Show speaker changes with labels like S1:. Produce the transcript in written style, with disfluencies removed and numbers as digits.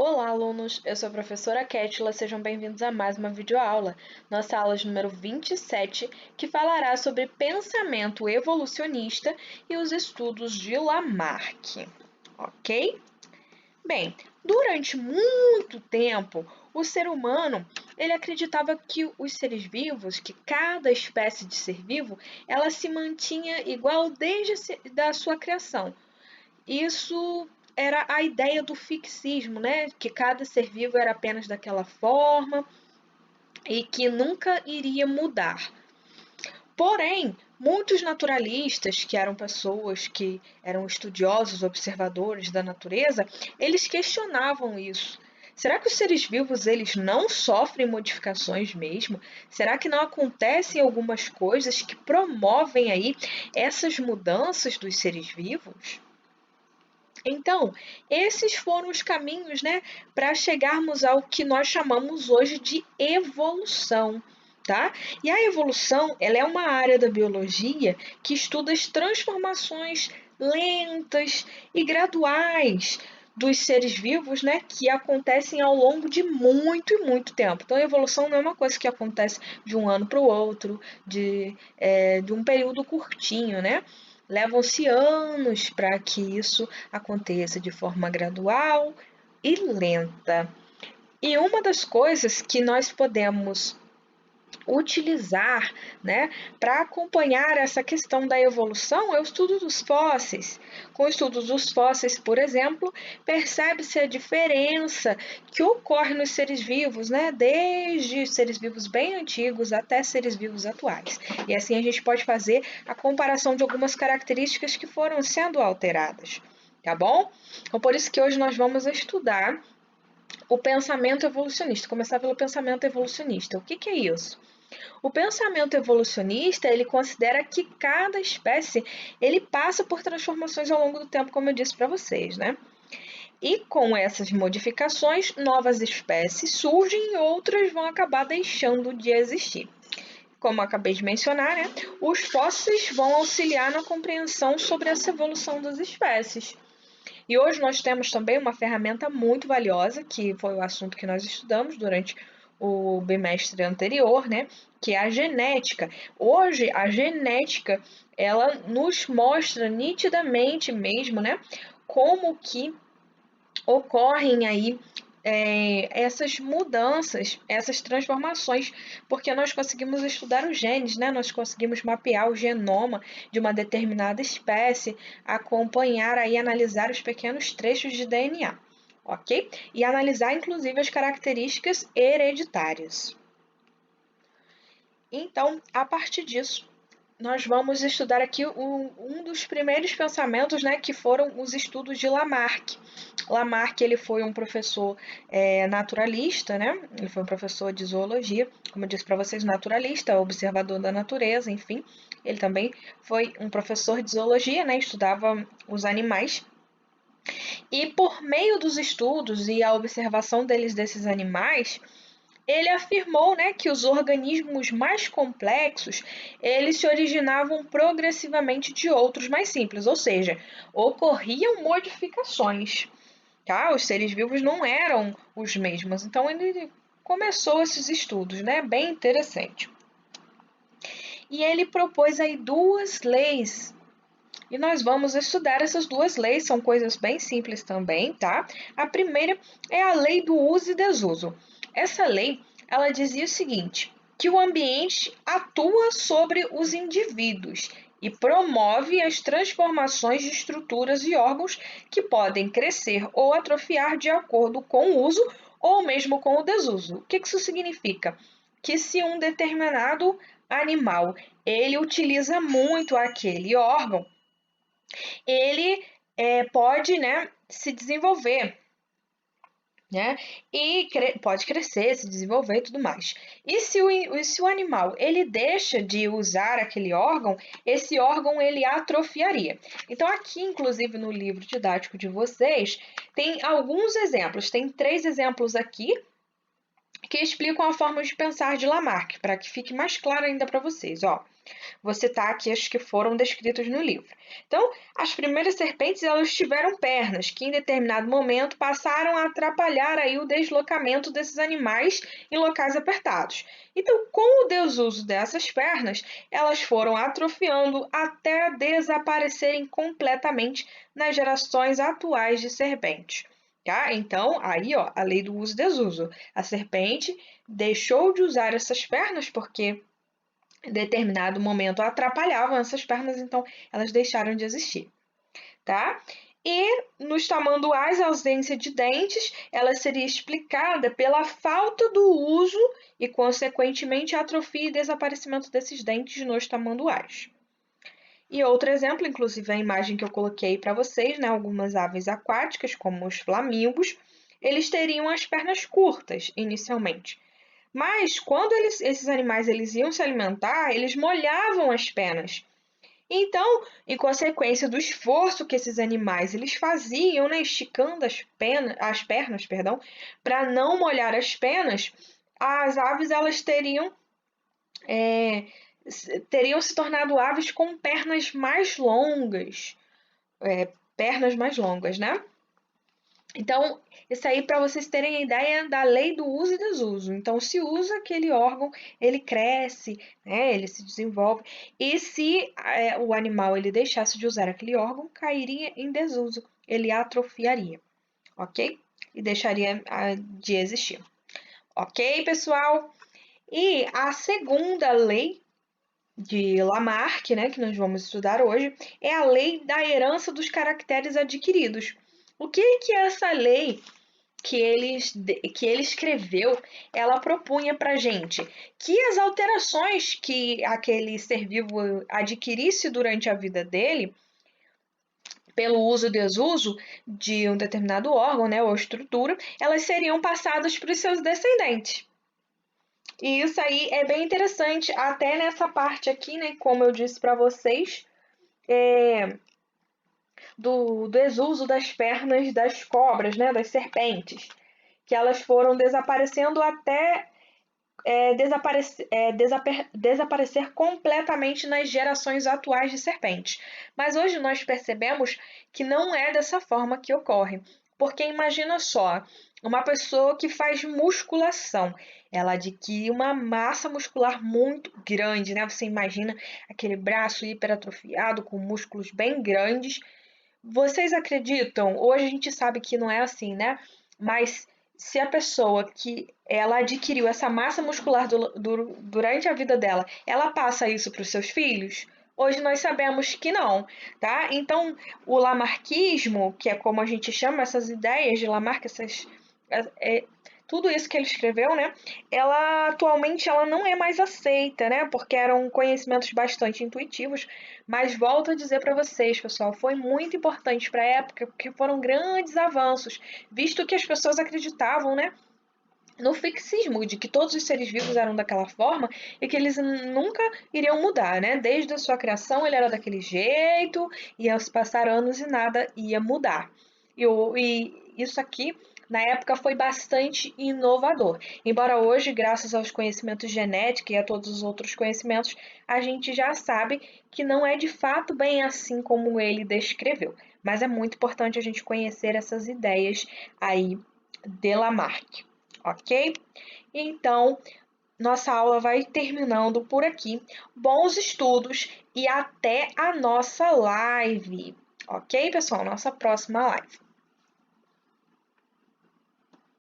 S1: Olá, alunos! Eu sou a professora Kétila, sejam bem-vindos a mais uma videoaula, nossa aula de número 27, que falará sobre pensamento evolucionista e os estudos de Lamarck, ok? Bem, durante muito tempo, o ser humano ele acreditava que os seres vivos, que cada espécie de ser vivo, ela se mantinha igual desde a sua criação. Isso era a ideia do fixismo, né? Que cada ser vivo era apenas daquela forma e que nunca iria mudar. Porém, muitos naturalistas, que eram pessoas que eram estudiosos, observadores da natureza, eles questionavam isso. Será que os seres vivos eles não sofrem modificações mesmo? Será que não acontecem algumas coisas que promovem aí essas mudanças dos seres vivos? Então, esses foram os caminhos, né, para chegarmos ao que nós chamamos hoje de evolução, tá? E a evolução, ela é uma área da biologia que estuda as transformações lentas e graduais dos seres vivos, né, que acontecem ao longo de muito e muito tempo. Então, a evolução não é uma coisa que acontece de um ano para o outro, de um período curtinho, né? Levam-se anos para que isso aconteça de forma gradual e lenta. E uma das coisas que nós podemos utilizar, né, para acompanhar essa questão da evolução é o estudo dos fósseis. Com o estudo dos fósseis, por exemplo, percebe-se a diferença que ocorre nos seres vivos, né, desde seres vivos bem antigos até seres vivos atuais. E assim a gente pode fazer a comparação de algumas características que foram sendo alteradas, tá bom? Então, por isso que hoje nós vamos estudar o pensamento evolucionista, começar pelo pensamento evolucionista. O que é isso? O pensamento evolucionista, ele considera que cada espécie, ele passa por transformações ao longo do tempo, como eu disse para vocês, né? E com essas modificações, novas espécies surgem e outras vão acabar deixando de existir. Como eu acabei de mencionar, né? Os fósseis vão auxiliar na compreensão sobre essa evolução das espécies. E hoje nós temos também uma ferramenta muito valiosa, que foi o assunto que nós estudamos durante o bimestre anterior, né? Que é a genética. Hoje, a genética, ela nos mostra nitidamente mesmo, né? Como que ocorrem aí essas mudanças, essas transformações, porque nós conseguimos estudar os genes, né? Nós conseguimos mapear o genoma de uma determinada espécie, acompanhar aí, analisar os pequenos trechos de DNA, ok? E analisar, inclusive, as características hereditárias. Então, a partir disso, nós vamos estudar aqui um dos primeiros pensamentos, né, que foram os estudos de Lamarck. Lamarck ele foi um professor naturalista, né? Ele foi um professor de zoologia, como eu disse para vocês, naturalista, observador da natureza, enfim. Ele também foi um professor de zoologia, né? Estudava os animais. E por meio dos estudos e a observação desses animais, ele afirmou, né, que os organismos mais complexos eles se originavam progressivamente de outros mais simples, ou seja, ocorriam modificações, tá? Os seres vivos não eram os mesmos. Então ele começou esses estudos, né? Bem interessante. E ele propôs aí duas leis. E nós vamos estudar essas duas leis, são coisas bem simples também, tá? A primeira é a lei do uso e desuso. Essa lei, ela dizia o seguinte, que o ambiente atua sobre os indivíduos e promove as transformações de estruturas e órgãos que podem crescer ou atrofiar de acordo com o uso ou mesmo com o desuso. O que isso significa? Que se um determinado animal ele utiliza muito aquele órgão, ele pode, né, se desenvolver, né, e pode crescer, se desenvolver e tudo mais. E se o animal ele deixa de usar aquele órgão, esse órgão ele atrofiaria. Então aqui, inclusive no livro didático de vocês, tem alguns exemplos, tem 3 exemplos aqui, que explicam a forma de pensar de Lamarck, para que fique mais claro ainda para vocês. Ó, vou citar aqui as que foram descritas no livro. Então, as primeiras serpentes elas tiveram pernas, que em determinado momento passaram a atrapalhar aí o deslocamento desses animais em locais apertados. Então, com o desuso dessas pernas, elas foram atrofiando até desaparecerem completamente nas gerações atuais de serpentes. Tá? Então, aí, ó, a lei do uso e desuso. A serpente deixou de usar essas pernas porque em determinado momento atrapalhavam essas pernas, então elas deixaram de existir, tá? E nos tamanduás, a ausência de dentes, ela seria explicada pela falta do uso e, consequentemente, a atrofia e desaparecimento desses dentes nos tamanduás. E outro exemplo, inclusive a imagem que eu coloquei para vocês, né, algumas aves aquáticas, como os flamingos, eles teriam as pernas curtas inicialmente. Mas quando esses animais eles iam se alimentar, eles molhavam as penas. Então, em consequência do esforço que esses animais eles faziam, né, esticando as pernas, perdão, para não molhar as penas, as aves elas é, teriam se tornado aves com pernas mais longas, né? Então, isso aí para vocês terem a ideia da lei do uso e desuso. Então, se usa aquele órgão, ele cresce, né? Ele se desenvolve. E se o animal ele deixasse de usar aquele órgão, cairia em desuso, ele atrofiaria, ok? E deixaria de existir. Ok, pessoal? E a segunda lei de Lamarck, né, que nós vamos estudar hoje, é a lei da herança dos caracteres adquiridos. O que é essa lei que ele escreveu, ela propunha para gente que as alterações que aquele ser vivo adquirisse durante a vida dele, pelo uso e desuso de um determinado órgão, né, ou estrutura, elas seriam passadas para os seus descendentes. E isso aí é bem interessante, até nessa parte aqui, né, como eu disse para vocês, do desuso das pernas das cobras, né, das serpentes, que elas foram desaparecendo até desaparecer completamente nas gerações atuais de serpentes. Mas hoje nós percebemos que não é dessa forma que ocorre. Porque imagina só, uma pessoa que faz musculação, ela adquire uma massa muscular muito grande, né? Você imagina aquele braço hiperatrofiado com músculos bem grandes. Vocês acreditam? Hoje a gente sabe que não é assim, né? Mas se a pessoa que ela adquiriu essa massa muscular durante a vida dela, ela passa isso para os seus filhos? Hoje nós sabemos que não, tá? Então, o lamarquismo, que é como a gente chama essas ideias de Lamarck, tudo isso que ele escreveu, né? Ela atualmente ela não é mais aceita, né? Porque eram conhecimentos bastante intuitivos, mas volto a dizer para vocês, pessoal, foi muito importante para a época, porque foram grandes avanços, visto que as pessoas acreditavam, né? No fixismo de que todos os seres vivos eram daquela forma e que eles nunca iriam mudar, né? Desde a sua criação ele era daquele jeito, ia se passar anos e nada ia mudar. E isso aqui na época foi bastante inovador. Embora hoje, graças aos conhecimentos genéticos e a todos os outros conhecimentos, a gente já sabe que não é de fato bem assim como ele descreveu. Mas é muito importante a gente conhecer essas ideias aí de Lamarck, ok? Então, nossa aula vai terminando por aqui. Bons estudos e até a nossa live, ok, pessoal? Nossa próxima live.